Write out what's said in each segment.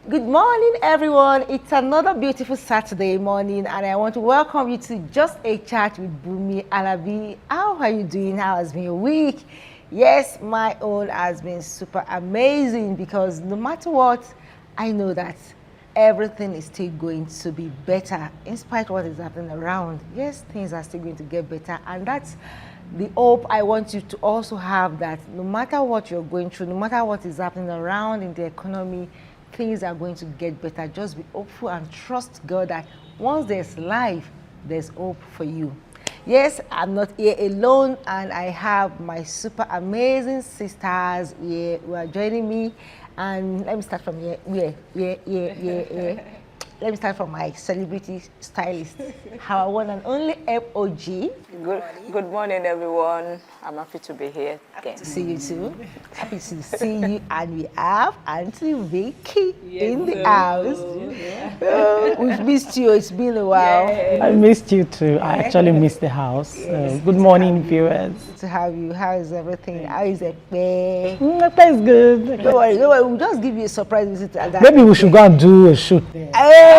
Good morning, everyone. It's another beautiful Saturday morning, and I want to welcome you to Just a Chat with Bunmi Alabi. How are you doing? How has been your week? Yes, my own has been super amazing because no matter what, I know that everything is still going to be better in spite of what is happening around. Yes, things are still going to get better, and that's the hope I want you to also have, that no matter what you're going through, no matter what is happening around in the economy, things are going to get better. Just be hopeful and trust God that once there's life, there's hope for you. Yes, I'm not here alone, and I have my super amazing sisters here who are joining me. And let me start from here. Let me start from my celebrity stylist, our one and only FOG. Good morning, everyone. I'm happy to be here again. Happy to see you too. Happy to see you, and we have Auntie Vicky in the house. We've missed you. It's been a while. I missed you too. I actually missed the house. Good morning, viewers. Good to have you. How is everything? How is it? The place is good. Don't worry. We'll just give you a surprise visit. Maybe we should go and do a shoot there. A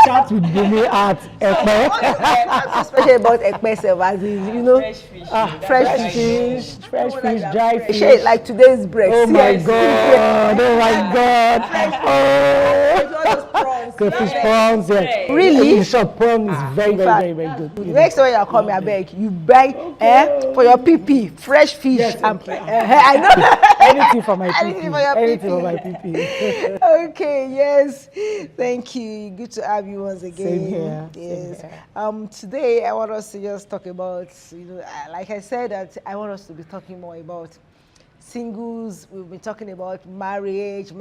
chat with Bunmi at Ekpe. Especially about Ekpe, you know, fresh fish, dry fish. Like today's breakfast. Oh my God! Oh my God! Crayfish prawns, yeah. Really? The short prawn is very good. Next time you come, I beg you buy for your PP fresh fish. Yes, I know. Anything for my PP. Anything for my PP. Okay, yes. Thank you. Good to have you once again. Same here. Yes. Same here. Today I want us to just talk about, like I said, that I want us to be talking more about singles. We've been talking about marriage, and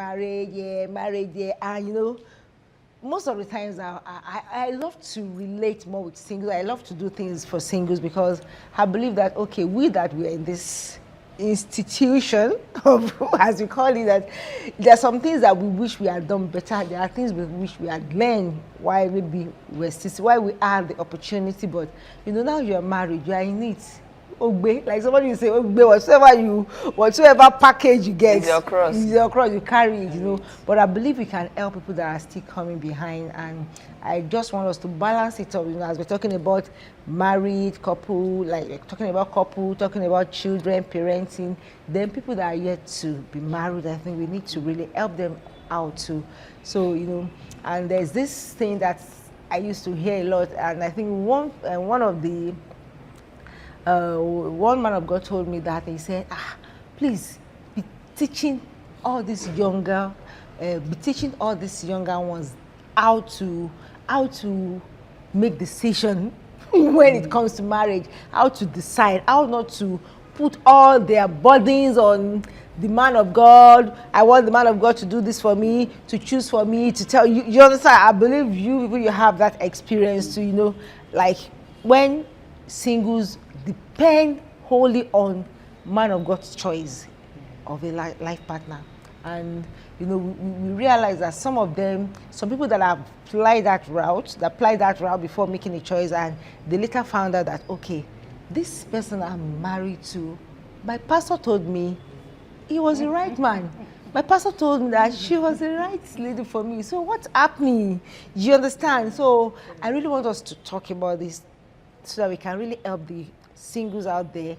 most of the times I love to relate more with singles. I love to do things for singles because I believe that, okay, we're in this institution of, as we call it, that there are some things that we wish we had done better. There are things we wish we had learned while maybe why we had the opportunity, but now you're married, you are in it. Ogbe, like somebody will say, Ogbe, whatsoever package you get, it's your cross, you carry it, But I believe we can help people that are still coming behind, and I just want us to balance it up, as we're talking about married couple, like talking about couple, talking about children, parenting, then people that are yet to be married, I think we need to really help them out too. So, and there's this thing that I used to hear a lot, and I think one man of God told me that he said, please be teaching all these younger ones how to make decision when it comes to marriage, how to decide, how not to put all their burdens on the man of God. I want the man of God to do this for me, to choose for me, to tell you. You understand? I believe you have that experience too, like when singles depend wholly on man of God's choice of a life partner. And we realize that some people that have applied that route before making a choice, and they later found out that, okay, this person I'm married to, my pastor told me he was the right man. My pastor told me that she was the right lady for me. So what's happening? You understand? So I really want us to talk about this so that we can really help the singles out there.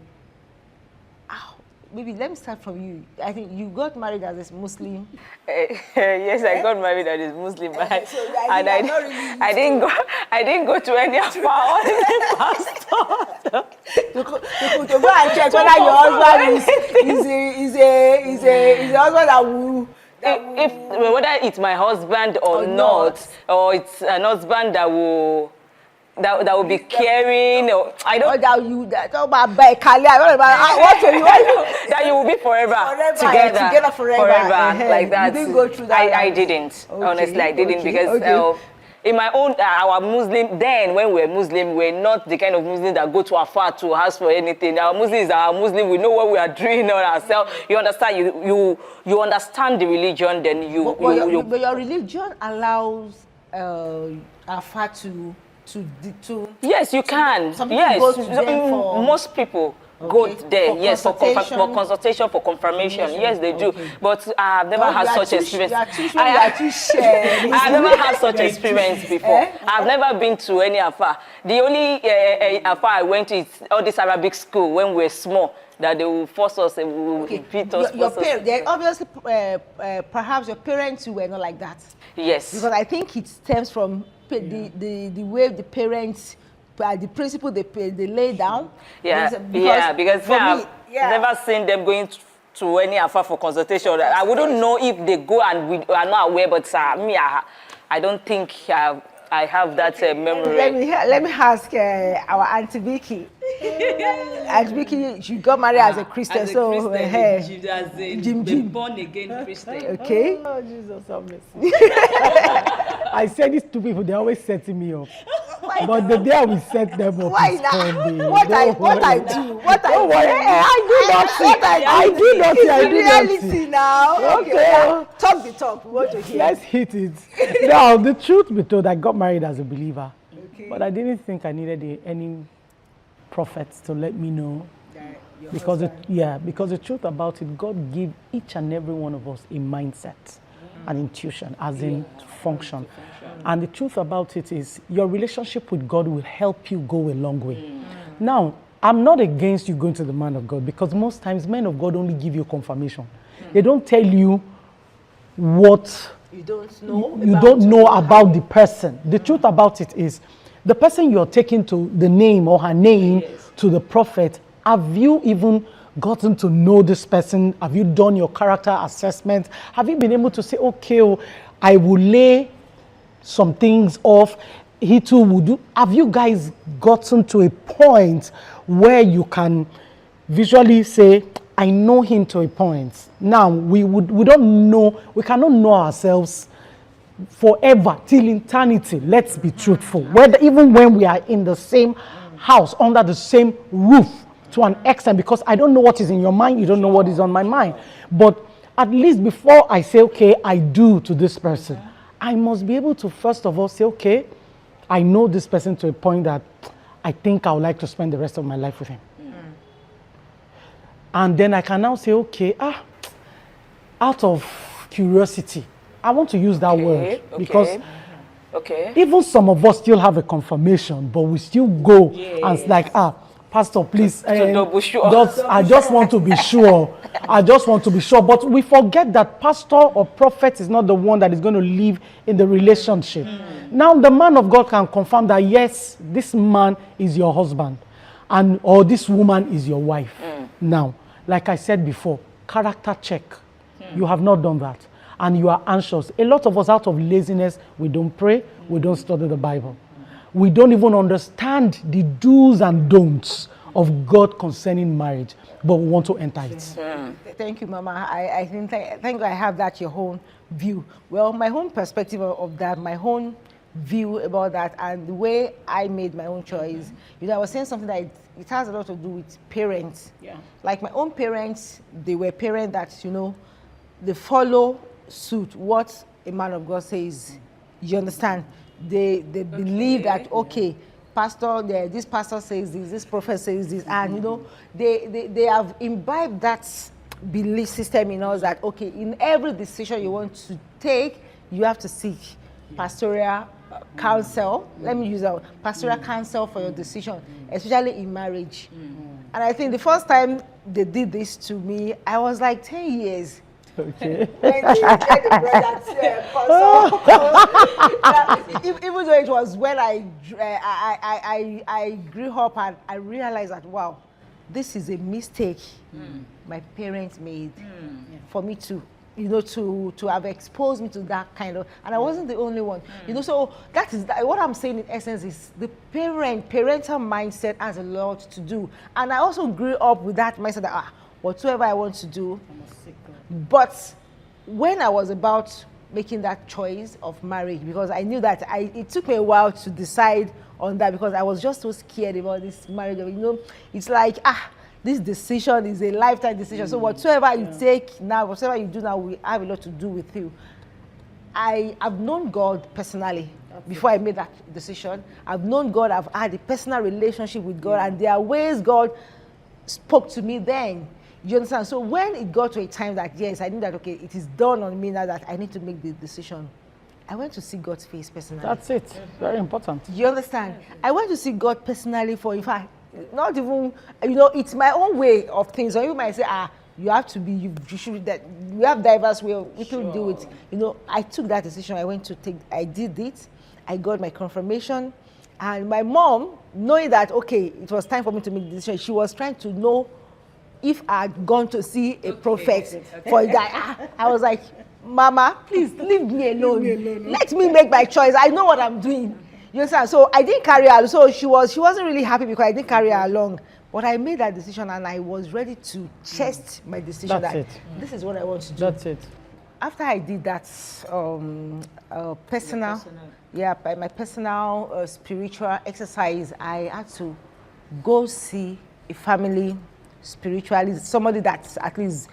Maybe let me start from you. I think you got married as a Muslim. Yes, I got married as a Muslim, and I didn't go to any of our pastors. To go and check whether your husband is a husband that will. Whether it's my husband or not, or it's an husband that will be caring, or I don't. That you will be forever together forever. Like that. You didn't go through that. I didn't. Okay. Honestly, I didn't because. In my own, our Muslim, then when we were Muslim, we're not the kind of Muslims that go to Afar to ask for anything. Our Muslims are Muslim, we know what we are doing on ourselves. You understand, you understand the religion, then But your religion allows Afar to Yes, you can. Some people yes, go to them for... most people. go there, yes, for consultation, for confirmation. Yes, they do. But I've never had such experience. I've never had such experience before. I've never been to any afar. The only afar I went to is all this Arabic school when we were small, that they will force us and will beat us. Obviously, perhaps your parents were not like that. Yes. Because I think it stems from the way the parents, the principle they lay down. Because I've never seen them going to any afar for consultation. I wouldn't know if they go and we are not aware, but me, I don't think I have that memory. Let me ask our Auntie Vicky. Auntie Vicky, she got married as a Christian, so Jim born again Christian. Okay. Oh Jesus, have mercy. I say this to people, they're always setting me up. But the day I will set them up is coming. What I do reality now. Okay. Talk the talk. We want to hear. Let's hit it. Now, the truth be told, I got married as a believer. Okay. But I didn't think I needed any prophets to let me know. Because the truth about it, God gave each and every one of us a mindset, an intuition, as in function. And the truth about it is your relationship with God will help you go a long way. Now, I'm not against you going to the man of God, because most times men of God only give you confirmation. They don't tell you what you don't know about the person. The truth about it is the person you're taking to the name or her name to the prophet, have you even gotten to know this person? Have you done your character assessment? Have you been able to say, okay, I will lay some things off, he too will do? Have you guys gotten to a point where you can visually say, I know him to a point? Now, we cannot know ourselves forever, till eternity. Let's be truthful. Even when we are in the same house, under the same roof, to an extent, because I don't know what is in your mind, you don't know what is on my mind. But at least before I say, okay, I do to this person, I must be able to first of all say, okay, I know this person to a point that I think I would like to spend the rest of my life with him. And then I can now say, okay, out of curiosity, I want to use that word, because even some of us still have a confirmation, but we still go and it's like, Pastor, please, I just want to be sure. I just want to be sure. But we forget that pastor or prophet is not the one that is going to live in the relationship. Now, the man of God can confirm that, yes, this man is your husband, or this woman is your wife. Now, like I said before, character check. You have not done that. And you are anxious. A lot of us, out of laziness, we don't pray, we don't study the Bible. We don't even understand the do's and don'ts of God concerning marriage, but we want to enter it. Thank you, Mama. I think I have that your own view. Well, my own perspective of that, my own view about that, and the way I made my own choice. I was saying something that it has a lot to do with parents. Like my own parents, they were parents that, they follow suit what a man of God says. You understand? They believe that, okay, pastor, this pastor says this prophet says this, and they have imbibed that belief system in us that, okay, in every decision you want to take, you have to seek pastoral counsel. Let me use that word, pastoral counsel for your decision, especially in marriage. And I think the first time they did this to me, I was like 10 years. Okay. Even though it was when I grew up and I realized that, wow, this is a mistake my parents made for me to have exposed me to that kind of, and I wasn't the only one. So that is what I'm saying in essence is the parental mindset has a lot to do. And I also grew up with that mindset that whatsoever I want to do. But when I was about making that choice of marriage, because I knew that it took me a while to decide on that, because I was just so scared about this marriage. It's like, this decision is a lifetime decision. So whatsoever you take now, whatever you do now, will have a lot to do with you. I have known God personally before I made that decision. I've known God, I've had a personal relationship with God, and there are ways God spoke to me then. You understand? So when it got to a time that, yes, I knew that, okay, it is done on me now that I need to make the decision, I went to see God's face personally. That's it. Very important. You understand? I went to see God personally for, in fact, not even, it's my own way of things. Or you might say, you have to be, you should, that we have diverse way of people do it. I took that decision. I did it. I got my confirmation. And my mom, knowing that, okay, it was time for me to make the decision, she was trying to know if I had gone to see a prophet for that. I was like, Mama, please leave me alone. Let me make my choice. I know what I'm doing. You understand? So I didn't carry her. So she wasn't really happy because I didn't carry her along. But I made that decision and I was ready to chest my decision. This is what I want to do. That's it. After I did that personal, by my personal spiritual exercise, I had to go see a family spiritualist, somebody that at least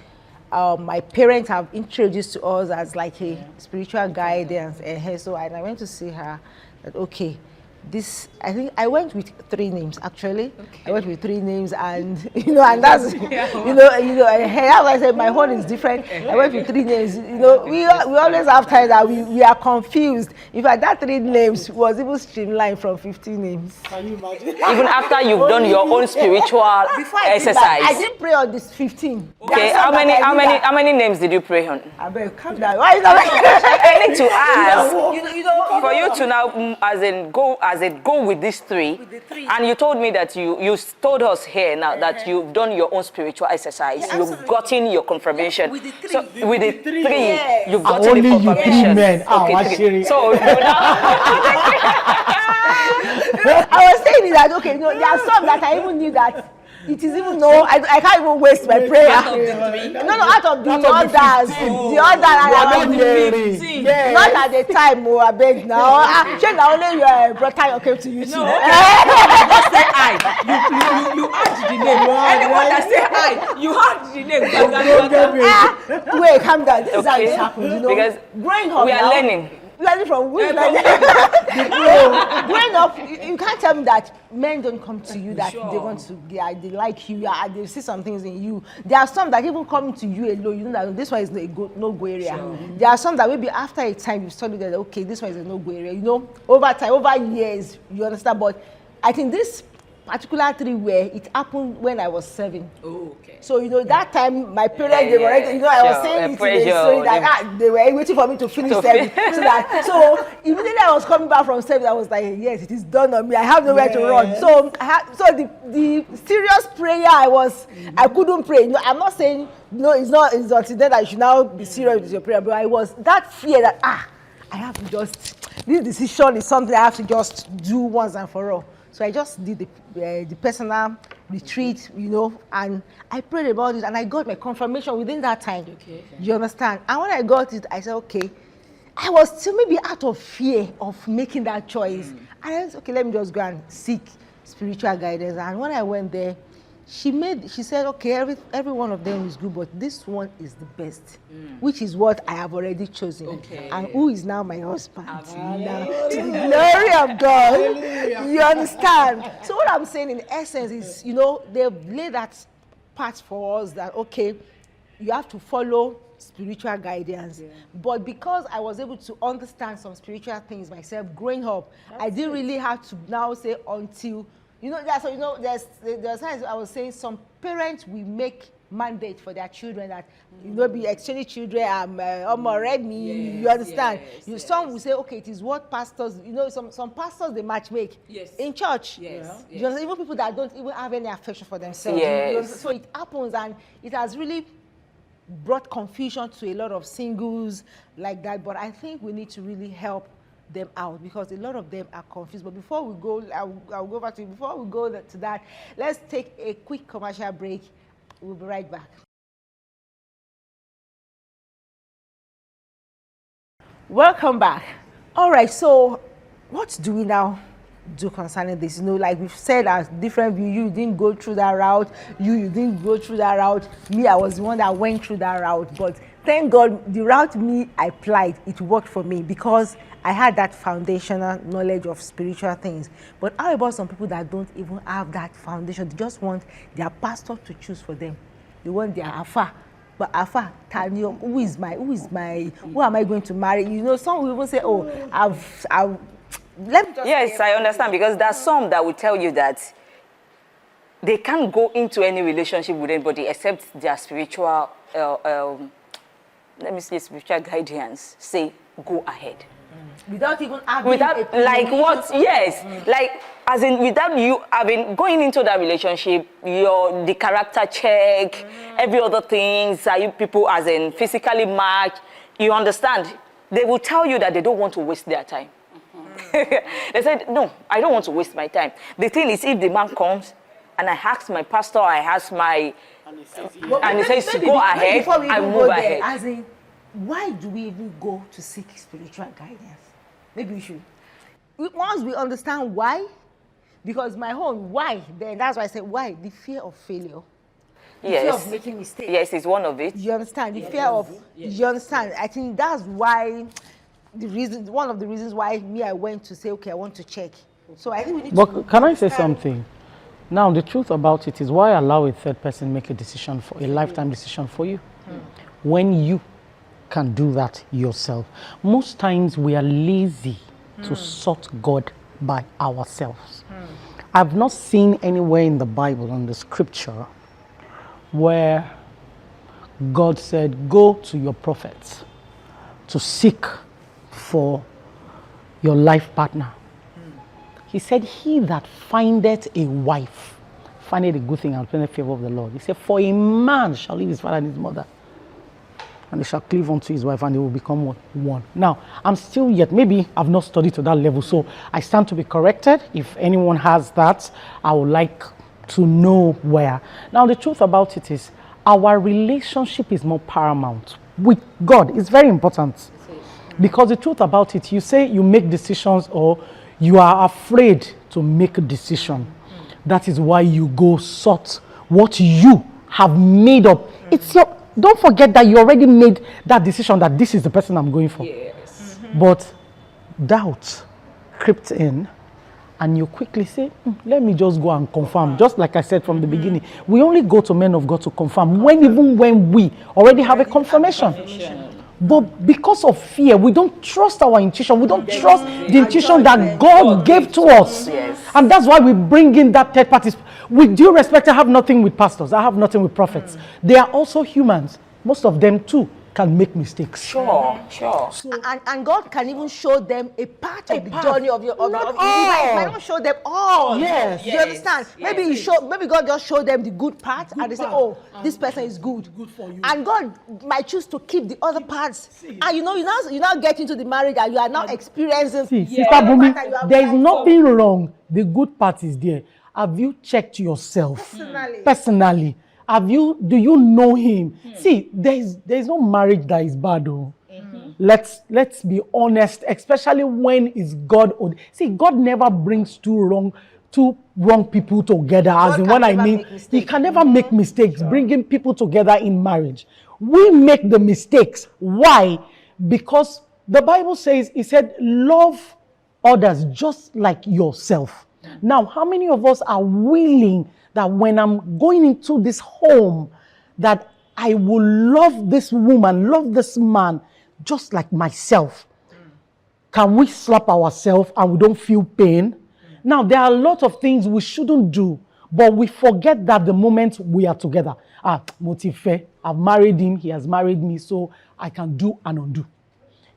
my parents have introduced to us as like a spiritual guidance. So I went to see her. That okay, I think I went with 3 names actually. Okay. I went with 3 names, and and that's how I said my own is different. I went with 3 names. We always have times that we are confused. In fact, that 3 names was even streamlined from 15 names. Can you imagine? Even after you've done your own spiritual exercise. I didn't pray on this 15. Okay, how many names did you pray on? I better calm down. Why is I need to ask for you to now go with these 3. And you told me that you told us here now that you've done your own spiritual exercise. You've gotten your confirmation. With the 3. So with the 3, yes. you've gotten the confirmation. Men. So I was saying that there are some that I even knew that it is even I can't even waste my prayer. Out of the 3? No, out of the others. The others not at the time, I beg now. Actually, only your brother came to you. No, just say I. You add the name. Anyone that say I, you add the name. Wait, calm down. This is how it happens, Because growing up we are learning. Learning from women. Growing up, you can't tell me that men don't come to you that they want to, they like you, they see some things in you. There are some that even come to you alone. You know that this one is no-go area. Sure. There are some that maybe after a time you study that, okay, this one is a no-go area. Over time, over years, you understand. But I think this particular 3 where it happened when I was 7. Oh, okay. So that time my parents they were already, I was saying it in the story that they were waiting for me to finish 7. So immediately I was coming back from 7, I was like, yes, it is done on me. I have nowhere to run. So the serious prayer I couldn't pray. I'm not saying it's not then I should now be serious with your prayer, but I was that fear that I have to this decision is something I have to just do once and for all. So I just did the personal retreat, and I prayed about it, and I got my confirmation within that time. Okay. You understand? And when I got it, I said, okay, I was still maybe out of fear of making that choice. And I said, okay, let me just go and seek spiritual guidance. And when I went there, she said, okay, every one of them is good, but this one is the best, which is what I have already chosen. Okay. And who is now my husband? Now, to the glory of God. You understand? So what I'm saying in essence is, they've laid that path for us that, okay, you have to follow spiritual guidance. Yeah. But because I was able to understand some spiritual things myself growing up, I didn't really have to now say until there's times I was saying some parents will make mandate for their children that be exchange children. I'm already. You understand? Yes, some will say, okay, it is what pastors. Some pastors they match make in church. Yes. Even people that don't even have any affection for themselves. Yes. So it happens, and it has really brought confusion to a lot of singles like that. But I think we need to really help them out because a lot of them are confused. But before we go, I'll go back to you. Before we go to that, let's take a quick commercial break. We'll be right back. Welcome back. All right, so what do we now do concerning this? Like we've said, as different view, you didn't go through that route. You didn't go through that route. Me, I was the one that went through that route. But thank God the route I applied, it worked for me because I had that foundational knowledge of spiritual things. But how about some people that don't even have that foundation? They just want their pastor to choose for them. They want their afa. But afa, who am I going to marry? You know, some will even say, oh, let me just yes, I understand, because there's some that will tell you that they can't go into any relationship with anybody except their spiritual, let me say, spiritual guidance. Say, go ahead. Without even having without, like what? Yes, like as in without you having going into that relationship, the character check, every other things. Are you people as in physically matched? You understand? They will tell you that they don't want to waste their time. They said, no, I don't want to waste my time. The thing is, if the man comes and I ask my pastor, I ask my, and he says, go ahead, I move ahead. As in, why do we even go to seek spiritual guidance? Maybe we should. Once we understand why, because my own why, then that's why I said why. The fear of failure. The fear of making mistakes. Yes, it's one of it. You understand? The fear of, you understand? I think that's why, one of the reasons why I went to say, okay, I want to check. So I think we need to. But can I say something? Now, the truth about it is, why allow a third person make a decision for a lifetime decision for you? When you can do that yourself. Most times we are lazy to sort God by ourselves. I've not seen anywhere in the Bible, in the scripture, where God said, go to your prophets to seek for your life partner. He said, he that findeth a wife, findeth a good thing and obtaineth favor of the Lord. He said, for a man shall leave his father and his mother, and they shall cleave unto his wife, and they will become one. Now, I'm still yet, maybe I've not studied to that level, so I stand to be corrected. If anyone has that, I would like to know where. Now, the truth about it is, our relationship is more paramount with God. It's very important. Because the truth about it, you say you make decisions or you are afraid to make a decision. That is why you go sort what you have made up. It's your. Don't forget that you already made that decision that this is the person I'm going for. Yes. But doubt crept in and you quickly say, let me just go and confirm. Just like I said from the beginning, we only go to men of God to confirm even when we already have a confirmation. But because of fear, we don't trust our intuition. We don't trust the intuition that God gave to us. Yes. And that's why we bring in that third party. With due respect, I have nothing with pastors. I have nothing with prophets. They are also humans. Most of them too can make mistakes. Sure. And God can even show them a part of the journey of your Not He all. might not show them all. Yes. You understand? Maybe God just showed them the good part and they say, oh, this person is good. Good for you. And God might choose to keep the other parts. And you now get into the marriage and you are now experiencing. See, Sister Bunmi, there is nothing wrong. The good part is there. Have you checked yourself personally? Do you know him? See, there is no marriage that is bad, though. Let's be honest, especially when it's God. See, God never brings two wrong people together. As in what I mean, he can never make mistakes, bringing people together in marriage. We make the mistakes. Why? Because the Bible says, it said, love others just like yourself. Now, how many of us are willing that when I'm going into this home, that I will love this woman, love this man, just like myself? Can we slap ourselves and we don't feel pain? Now, there are a lot of things we shouldn't do, but we forget that the moment we are together. Motife, I've married him, he has married me, so I can do and undo.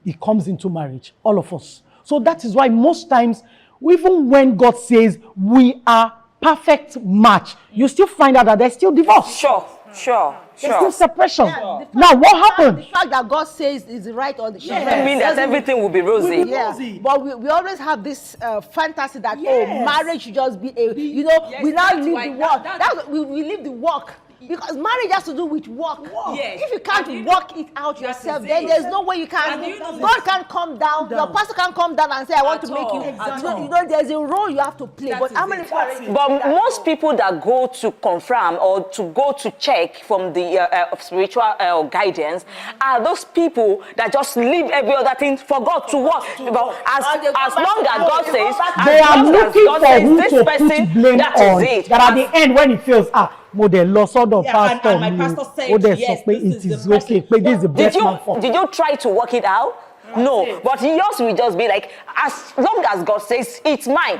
It comes into marriage, all of us. So that is why most times, even when God says we are perfect match, you still find out that there's still divorce. Sure. There's still separation. Now, what happened? The fact that God says is right or the Doesn't mean that everything will be rosy. Yeah, but we always have this fantasy that marriage should just be we now leave the work. We leave the work Because marriage has to do with work. Yes. If you can't work it out yourself, then there's no way you can. God can't come down. Your pastor can't come down and say, I want to make you. You know, there's a role you have to play. But how many But most people that go to confirm or to go to check from the spiritual guidance are those people that just leave every other thing for God to work. But as long as God says, they are looking for who to put blame on. That at the end, when it feels model lost all the pastor, and my pastor said, yes, it is okay. This is the best man for. Did you try to work it out? No, but yours will just be like, as long as God says it's mine.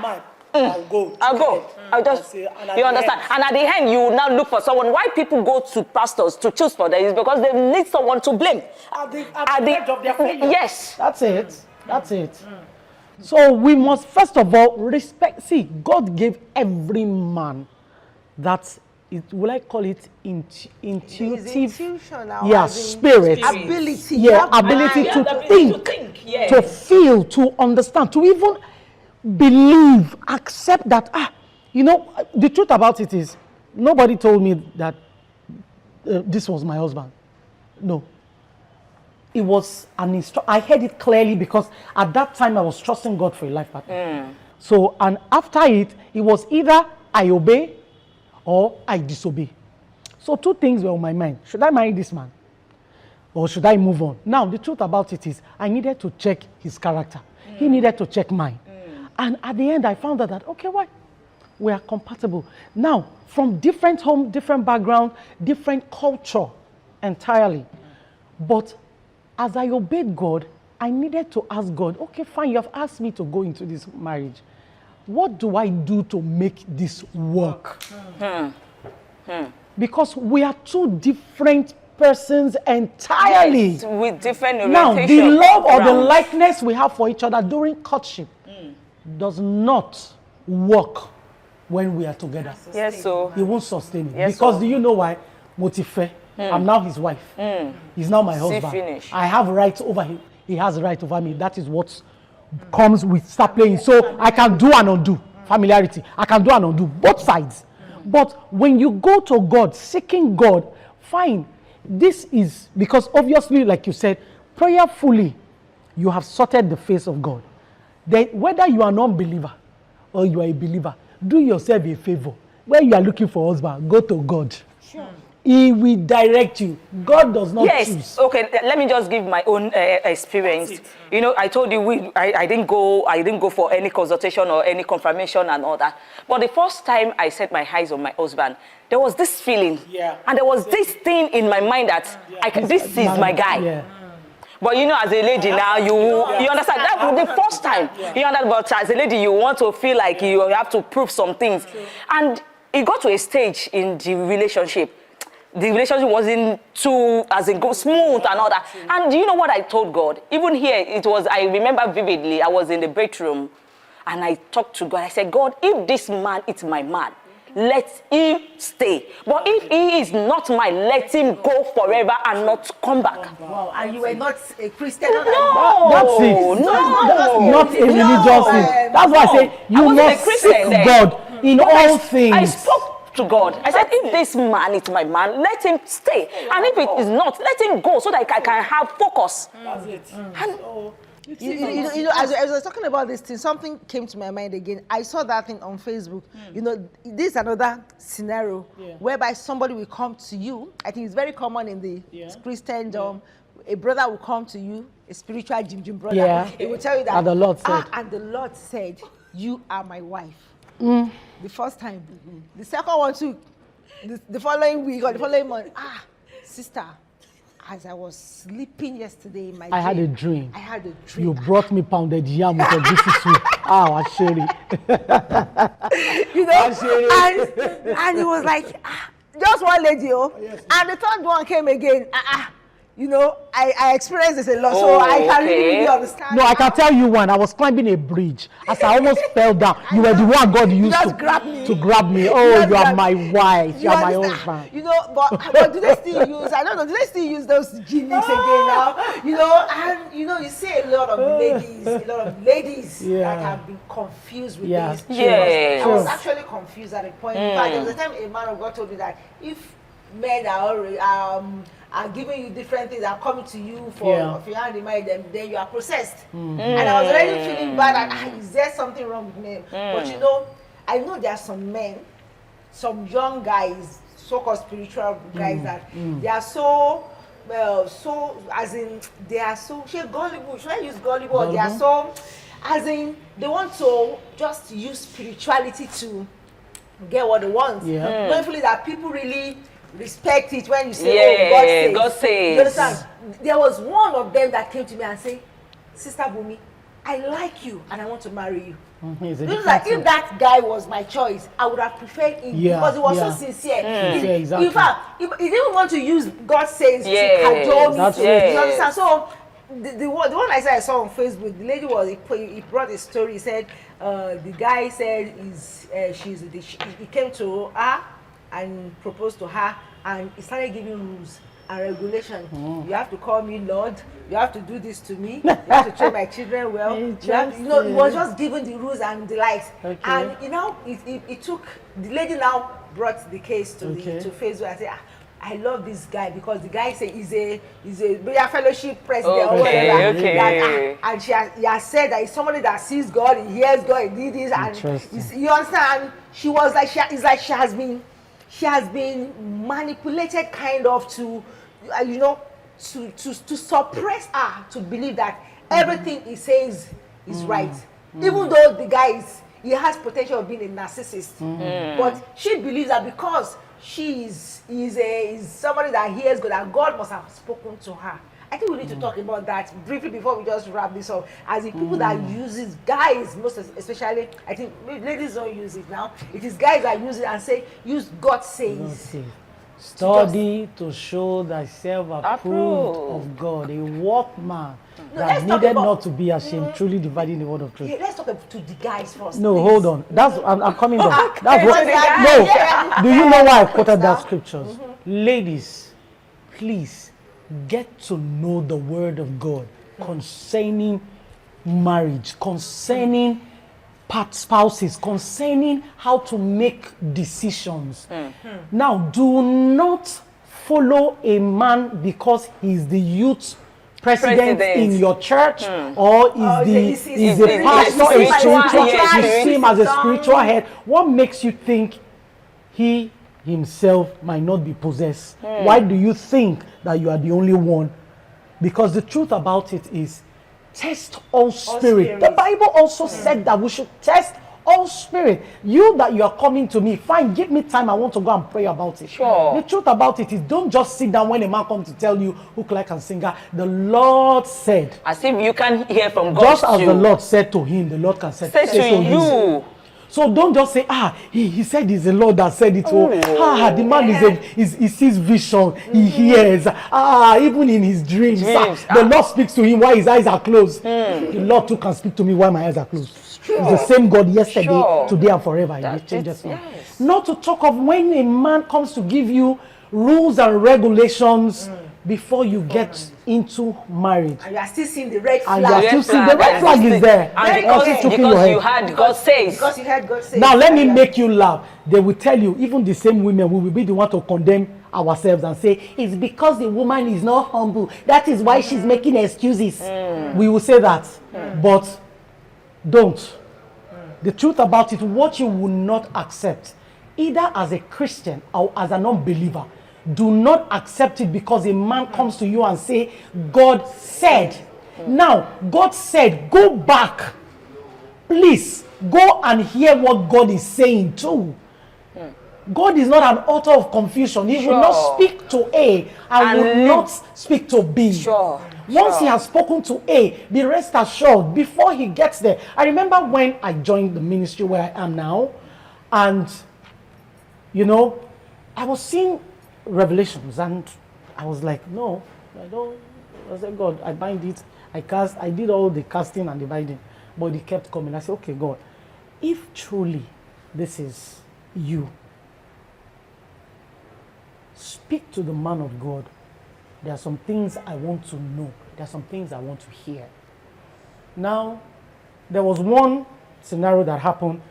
I'll go. I'll just, you understand? And at the end, you will now look for someone. Why people go to pastors to choose for them is because they need someone to blame. At the edge of their failure. Yes. That's it. So we must first of all respect. See, God gave every man that. Will I call it intuitive? Spirit. Ability. Ability to think, to feel, to understand, to even believe, accept that. The truth about it is, nobody told me that this was my husband. No. It was an instruction. I heard it clearly because at that time I was trusting God for a life partner. So, and after it was either I obey or I disobey. So 2 things were on my mind. Should I marry this man? Or should I move on? Now, the truth about it is, I needed to check his character. He needed to check mine. And at the end, I found out that, okay, why? We are compatible. Now, from different home, different background, different culture entirely. But as I obeyed God, I needed to ask God, okay, fine, you have asked me to go into this marriage. What do I do to make this work? Because we are 2 different persons entirely. Yes, with different orientation. Now, the love or the likeness we have for each other during courtship does not work when we are together. Yes, so. He won't sustain it. Yes, because so. Do you know why? Motife. I'm now his wife. He's now my husband. Finish. I have rights over him. He has right over me. That is what comes with start playing. So I can do and undo. Familiarity. I can do and undo. Both sides. But when you go to God, seeking God, fine. This is because obviously, like you said, prayerfully, you have sorted the face of God. Then whether you are an unbeliever or you are a believer, do yourself a favor. When you are looking for a husband, go to God. Sure. He will direct you. God does not choose. Yes. Okay. Let me just give my own experience. You know, I told you I didn't go for any consultation or any confirmation and all that. But the first time I set my eyes on my husband, there was this feeling, and there was this thing in my mind that this is my guy. Yeah. But you know, as a lady now, you understand that was the first time. You understand, but as a lady, you want to feel like you have to prove some things, and it got to a stage in the relationship. The relationship wasn't too, as in, go smooth and all that. And do you know what I told God? Even here, it was, I remember vividly, I was in the bedroom and I talked to God. I said, God, if this man is my man, let him stay. But if he is not mine, let him go forever and not come back. Wow, and you were not a Christian? No. That's it. No. Not a religious thing. That's why I say you must seek God in all things. I spoke to God. I said, if this man is my man, let him stay. And if it is not, let him go so that I can have focus. That's it. And you know, as I was talking about this thing, something came to my mind again. I saw that thing on Facebook. You know, this is another scenario whereby somebody will come to you. I think it's very common in the Christendom. A brother will come to you, a spiritual Jim brother. Yeah. He will tell you that. And the Lord said. And the Lord said, you are my wife. The first time. The second one too. The following week or the following month. Sister, as I was sleeping yesterday in my dream, I had a dream. I had a dream. You brought me pounded yam with a juicy soup. Asheri. You know, and he was like, just one lady, and the third one came again. You know, I experienced this a lot, so I can really understand. No, I can tell you one. I was climbing a bridge. As I almost fell down, you were the one God used to grab me. Oh, you are my wife. You are my husband. You know, but do they still use? I don't know. Do they still use those gimmicks again now? You know, and you know, you see a lot of ladies that have been confused with this. Yeah. I was actually confused at a point. In fact, there was a time a man of God told me that if men are already, are giving you different things, are coming to you for if you haven't married them, then you are processed. And I was already feeling bad that is there something wrong with me? But you know, I know there are some men, some young guys, so-called spiritual guys that they are so so as in they are so gullible. Should I use gullible? Or they are so as in they want to just use spirituality to get what they want. Mindfully that people really respect it when you say, oh, God says. You understand? There was one of them that came to me and said, Sister Bunmi, I like you and I want to marry you. Like if that guy was my choice, I would have preferred him because he was so sincere. Exactly. In fact, he didn't want to use God says to cajole me. You understand? So the one I saw on Facebook, the lady he brought a story. He said the guy said he came to her and proposed to her, and he started giving rules and regulation. You have to call me Lord. You have to do this to me. You have to treat my children well. You know, he was just giving the rules and the likes. And you know, it took the lady now brought the case to Facebook and said, I love this guy because the guy said he's a prayer fellowship president or whatever. And he has said that he's somebody that sees God, he hears God, he did this, and you understand. She was like she has been manipulated kind of to to suppress her to believe that everything he says is right, even though the guy he has potential of being a narcissist, but she believes that because she is somebody that hears God, that God must have spoken to her. I think we need to talk about that briefly before we just wrap this up. As the people that use it, guys, most especially, I think ladies don't use it now. It is guys that use it and say, use God says. Study to show thyself approved of God, a workman that needed not to be ashamed, truly dividing the word of truth. Let's talk to the guys first. No, please. hold on. I'm coming down. That's what. No. Do you know why I quoted that scriptures? Ladies, please get to know the word of God concerning marriage, concerning spouses, concerning how to make decisions. Now, do not follow a man because he's the youth president in your church or is a pastor, a spiritual, you see him as a spiritual head. What makes you think he himself might not be possessed? Why do you think that you are the only one? Because the truth about it is, test all spirit. The Bible also said that we should test all spirit. You are coming to me, fine, give me time, I want to go and pray about it. The truth about it is, don't just sit down when a man comes to tell you hook, like, and singer. The Lord said, as if you can hear from God. Just as the Lord said to him, the Lord can say to you. So don't just say, he said it's the Lord that said it. The man he sees vision, he hears. Even in his dreams, the Lord speaks to him while his eyes are closed. The Lord too can speak to me while my eyes are closed. It's the same God yesterday, today, and forever. It changes not. Not to talk of when a man comes to give you rules and regulations before you get into marriage. And you are still seeing the red flag. And you are still seeing the red flag is there. And because you heard God says. Because you heard God says. Now let me make you laugh. They will tell you, even the same women, we will be the one to condemn ourselves and say, it's because the woman is not humble. That is why she's making excuses. We will say that. But don't. The truth about it, what you will not accept, either as a Christian or as an unbeliever, do not accept it because a man comes to you and say, God said. Now, God said, go back. Please, go and hear what God is saying too. God is not an author of confusion. He will not speak to A and will not speak to B. Once he has spoken to A, be rest assured, before he gets there. I remember when I joined the ministry where I am now, and, I was seeing revelations, and I was like, no, I don't. I said, God, I bind it, I did all the casting and the binding, but it kept coming. I said, okay, God, if truly this is you, speak to the man of God. There are some things I want to know. There are some things I want to hear. Now, there was one scenario that happened,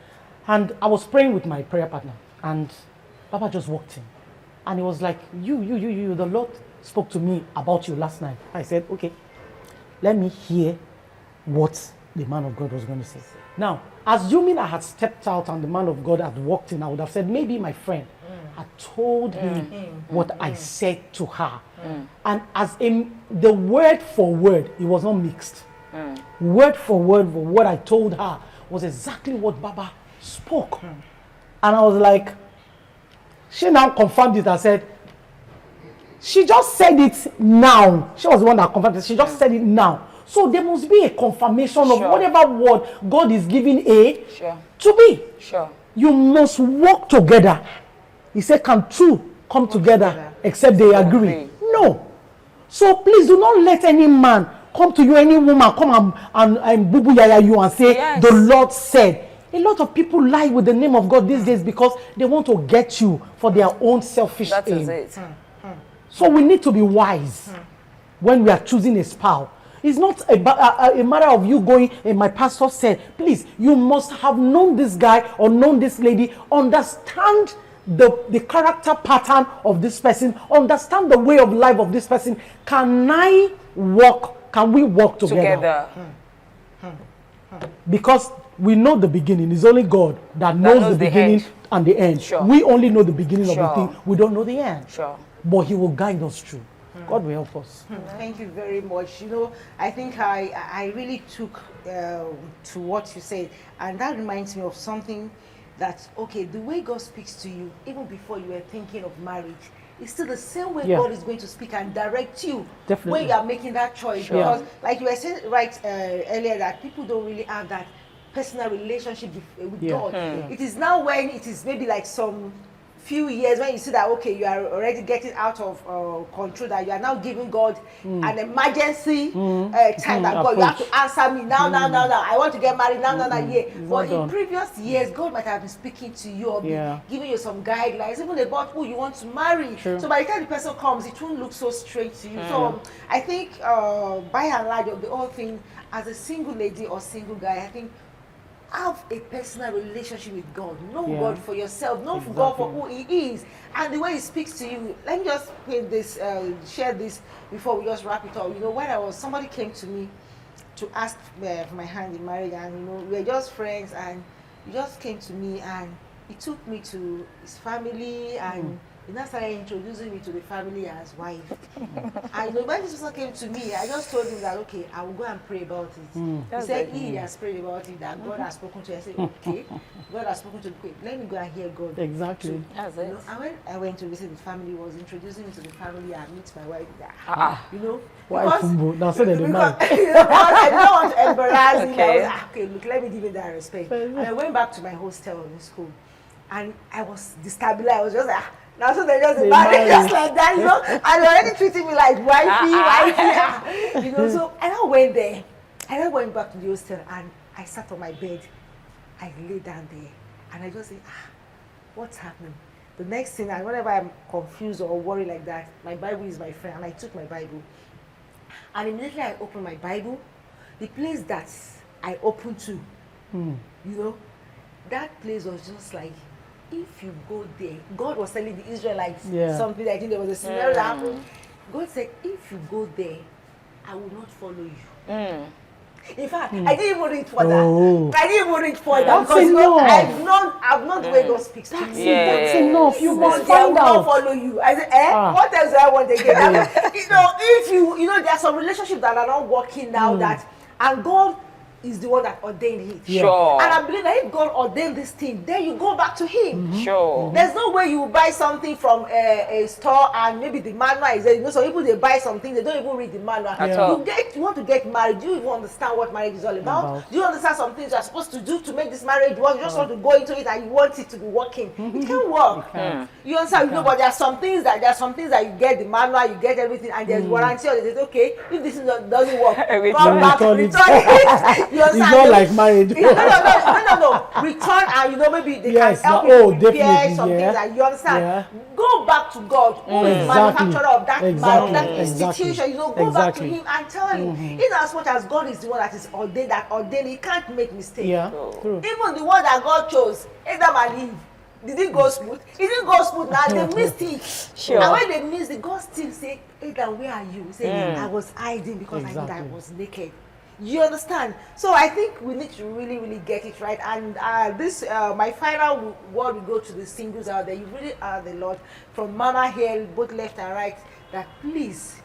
and I was praying with my prayer partner, and Papa just walked in. And he was like, you, the Lord spoke to me about you last night. I said, okay, let me hear what the man of God was going to say. Now, assuming I had stepped out and the man of God had walked in, I would have said, maybe my friend had told him what I said to her. And as in the word for word, it was not mixed. Word for word, what I told her was exactly what Baba spoke. And I was like, she now confirmed it and said, she just said it now. She was the one that confirmed it. She just said it now. So there must be a confirmation of whatever word God is giving to be. You must work together. He said, can two come together except they agree? No. So please do not let any man come to you, any woman come and boo-boo yaya you and say, the Lord said. A lot of people lie with the name of God these days because they want to get you for their own selfish aim. That is it. So we need to be wise when we are choosing a spouse. It's not a matter of you going, my pastor said, please, you must have known this guy or known this lady, understand the character pattern of this person, understand the way of life of this person. Can we work together? Because we know the beginning. It's only God that knows the beginning and the end. We only know the beginning of the thing. We don't know the end. But he will guide us through. God will help us. Thank you very much. You know, I think I really took to what you said, and that reminds me of something that, okay, the way God speaks to you, even before you were thinking of marriage, it's still the same way God is going to speak and direct you when you are making that choice. Because, like you were saying earlier, that people don't really have that personal relationship with God. It is now when it is maybe like some few years when you see that, okay, you are already getting out of control, that you are now giving God an emergency time that God, you have to answer me now, I want to get married now, yeah. But in previous years, God might have been speaking to you or giving you some guidelines, even about who you want to marry. So by the time the person comes, it won't look so straight to you. So I think by and large of the whole thing, as a single lady or single guy, I think have a personal relationship with God. Know God for yourself. Know God for who He is and the way He speaks to you. Let me just put this, share this before we just wrap it up. You know, when somebody came to me to ask for my hand in marriage, and you know, we were just friends, and he just came to me and he took me to his family, and he now started introducing me to the family as wife. And you know, when this person came to me, I just told him that, okay, I will go and pray about it. He said he has prayed about it, that God has spoken to him. I said, okay, God has spoken to me. Okay, let me go and hear God. Exactly. That's it. You know, and when I went to visit the family, he was introducing me to the family and meet my wife. You know, because I didn't want to embarrass him. I was like, okay, look, let me give you that respect. And I went back to my hostel in school, and I was destabilized. I was just like, now so they just married just like that, you know, and they're already treating me like wifey, you know. So and I went there, and I went back to the hostel, and I sat on my bed, I lay down there, and I just said, what's happening? The next thing, and whenever I'm confused or worried like that, my Bible is my friend, and I took my Bible, and immediately I opened my Bible, the place that I opened to, you know, that place was just like, if you go there, God was telling the Israelites something. I think there was a scenario that happened. God said, if you go there, I will not follow you. In fact, I didn't even read further. I didn't even read further because you know, I've known the way God speaks to me. That's enough. You must find out. out. Follow you. I said, what else do I want again? You know, if you know, there are some relationships that are not working now and God is the one that ordained it. Sure. And I believe that if God ordained this thing, then you go back to Him. Sure. There's no way you buy something from a store and maybe the manual is there. You know, some people they buy something, they don't even read the manual. You want to get married, do you even understand what marriage is all about? Do you understand some things you are supposed to do to make this marriage work? You just want to go into it and you want it to be working. It can't work. You understand? You know, but there are some things that you get the manual, you get everything, and there's warranty on it. It's okay, if this doesn't work, come back, return it. You understand? It's not like marriage. No. Return and you know maybe they can help you repair some things and you understand. Go back to God, who is the manufacturer of that institution. You know, go back to Him and tell Him. In as much as God is the one that is ordained, He can't make mistakes. True. Even the one that God chose, Adam and Eve, did it go smooth? It didn't go smooth now, they missed it. Sure. And when they missed it, God still say, Adam, where are you? He said, I was hiding because I knew that I was naked. You understand? So I think we need to really, really get it right. And this, my final word will go to the singles out there. You really are the Lord, from Mama here, both left and right, that please,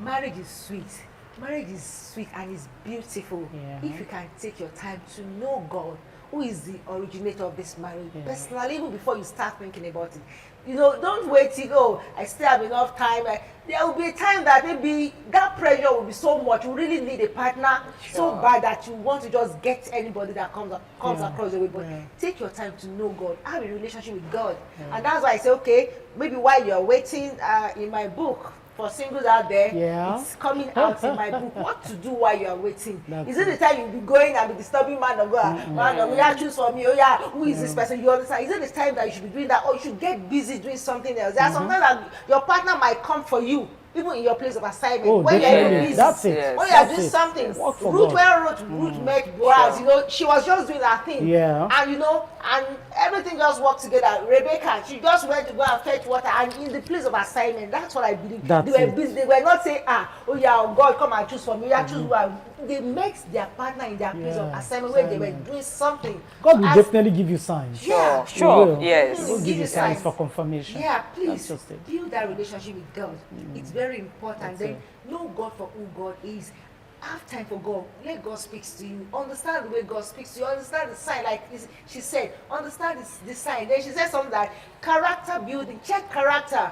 marriage is sweet. Marriage is sweet and it's beautiful. If you can take your time to know God, who is the originator of this marriage, personally, even before you start thinking about it. You know, don't wait till, oh, I still have enough time. There will be a time that maybe that pressure will be so much. You really need a partner so bad that you want to just get anybody that comes across the way. But take your time to know God. Have a relationship with God. And that's why I say, okay, maybe while you're waiting, in my book, for singles out there, it's coming out in my book. What to do while you are waiting? Is it the time you'll be going and be disturbing man of God? Man of God, choose for me. Oh yeah, who is this person? You understand? Is it the time that you should be doing that, or you should get busy doing something else? There are sometimes that your partner might come for you, even in your place of assignment. When you're busy, that's it. when you're doing something. Ruth met Boaz. You know, she was just doing her thing. And you know, and everything just worked together. Rebecca, she just went to go and fetch water, and in the place of assignment, that's what I believe. They were busy. They were not saying, oh yeah, God, come and choose for me. Yeah, choose who. They met their partner in their place of assignment where they were doing something. God will definitely give you signs. Sure. Yes. He will give you signs for confirmation. Yeah, please build that relationship with God. It's very important. Then know God for who God is. Have time for God. Let God speak to you. Understand the way God speaks to you. Understand the sign. Like she said, understand the sign. Then she said something like character building. Check character.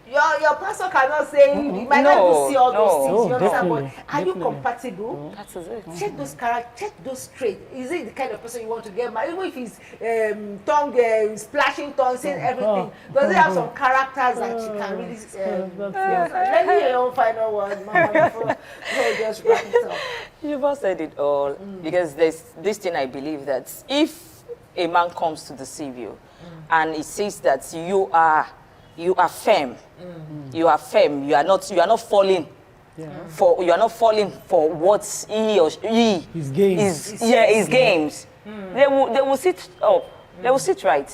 Your pastor cannot say you might not see all those things. You understand? But are you compatible? That is it. Check those character. Check those traits. Is it the kind of person you want to get married? Even if he's tongue splashing tongue, saying everything, does he have some characters that you can really? Let me hear your own final word, Mama, before just wrap it up. You've all said it all, because there's this thing I believe, that if a man comes to deceive you and he says that you are firm, you are firm, you are not falling for what he or she his games. his games. They will sit up, they will sit right.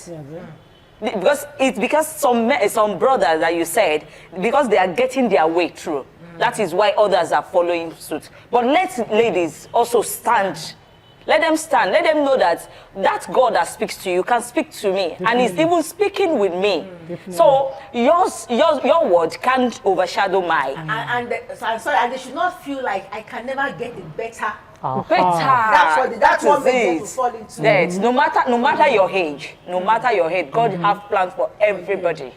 Because some brothers that you said, because they are getting their way through. That is why others are following suit. But let ladies also stand. Let them stand. Let them know that God that speaks to you can speak to me. Definitely. And is even speaking with me. Definitely. So your word can't overshadow mine. And they should not feel like I can never get it better. Better. That's what they to fall into. That no matter your age, God have plans for everybody.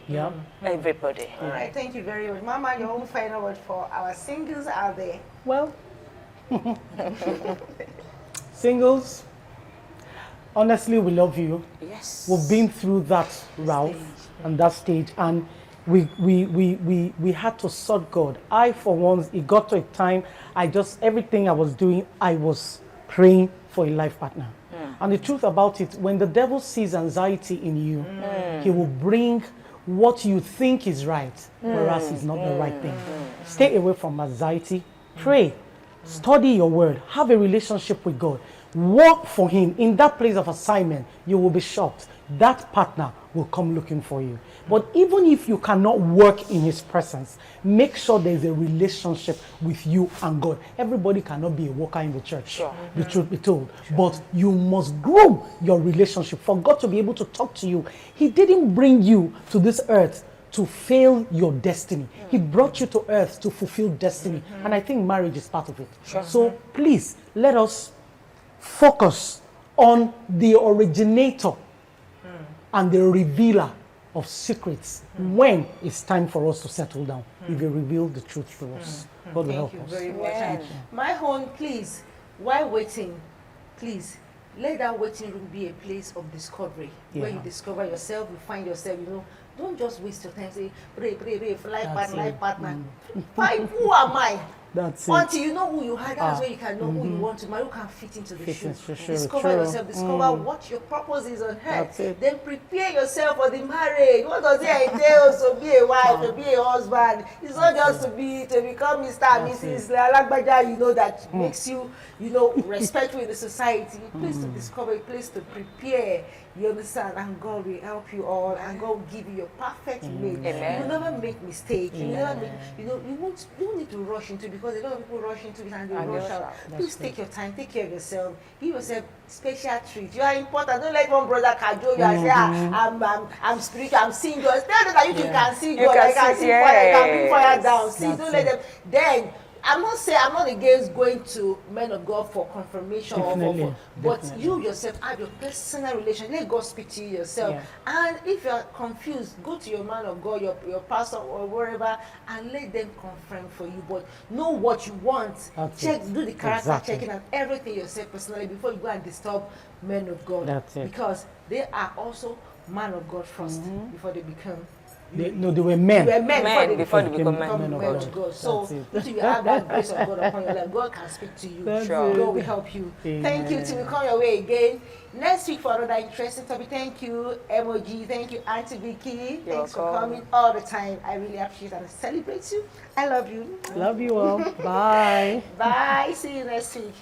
Everybody. All right, thank you very much. Mama, your own final word for our singles out there. Well, singles, honestly, we love you. Yes. We've been through that route and that stage, and we had to sort God. I, for once, it got to a time, everything I was doing, I was praying for a life partner. And the truth about it, when the devil sees anxiety in you, he will bring what you think is right, whereas it's not the right thing. Stay away from anxiety, pray, study your word, have a relationship with God, work for him. In that place of assignment, you will be shocked. That partner will come looking for you. But even if you cannot work in his presence, make sure there's a relationship with you and God. Everybody cannot be a worker in the church, the truth be told. But you must grow your relationship for God to be able to talk to you. He didn't bring you to this earth to fail your destiny. He brought you to earth to fulfill destiny. And I think marriage is part of it. So please, let us focus on the originator and the revealer of secrets when it's time for us to settle down. If you reveal the truth to us, God will help us. Thank you very much. My own, please, while waiting, please, let that waiting room be a place of discovery, where you discover yourself, you find yourself, you know. Don't just waste your time, say, pray, life partner. Who am I? That's it. Until you know who you are, that's where you can know who you want to marry, who can fit into the shoe. Discover yourself, discover what your purpose is on earth. That's it. Then prepare yourself for the marriage. What does it entail to be a wife, to be a husband? It's not just to become Mr. and Mrs. Alagbaja, you know, that makes you, you know, respectful in the society. A place to discover, a place to prepare. You understand? And God will help you all, and God will give you your perfect mate. You will never make mistakes. You will never make, you know, you don't need to rush into it, because a lot of people rush into it and they rush out. Please take your time, take care of yourself, give yourself special treat. You are important. Don't let one brother cajole you and say, I'm spiritual, I'm seeing God. Tell them that you can see God, I can see fire, you can bring fire down. See, don't let them. Then I'm not against going to men of God for confirmation, but you yourself have your personal relation. Let God speak to you yourself. And if you're confused, go to your man of God, your pastor or wherever, and let them confirm for you. But know what you want. Do the character checking and everything yourself personally before you go and disturb men of God. That's it. Because they are also man of God first before they become. They were men. They were men before they become men of God. So if you have that grace of God upon your life, God can speak to you. God will help you. Thank you till we come your way again next week for another interesting topic. Thank you, MOG. Thank you, Auntie Vicky. Thanks for coming all the time. I really appreciate and celebrate you. I love you. Love you all. Bye. Bye. See you next week.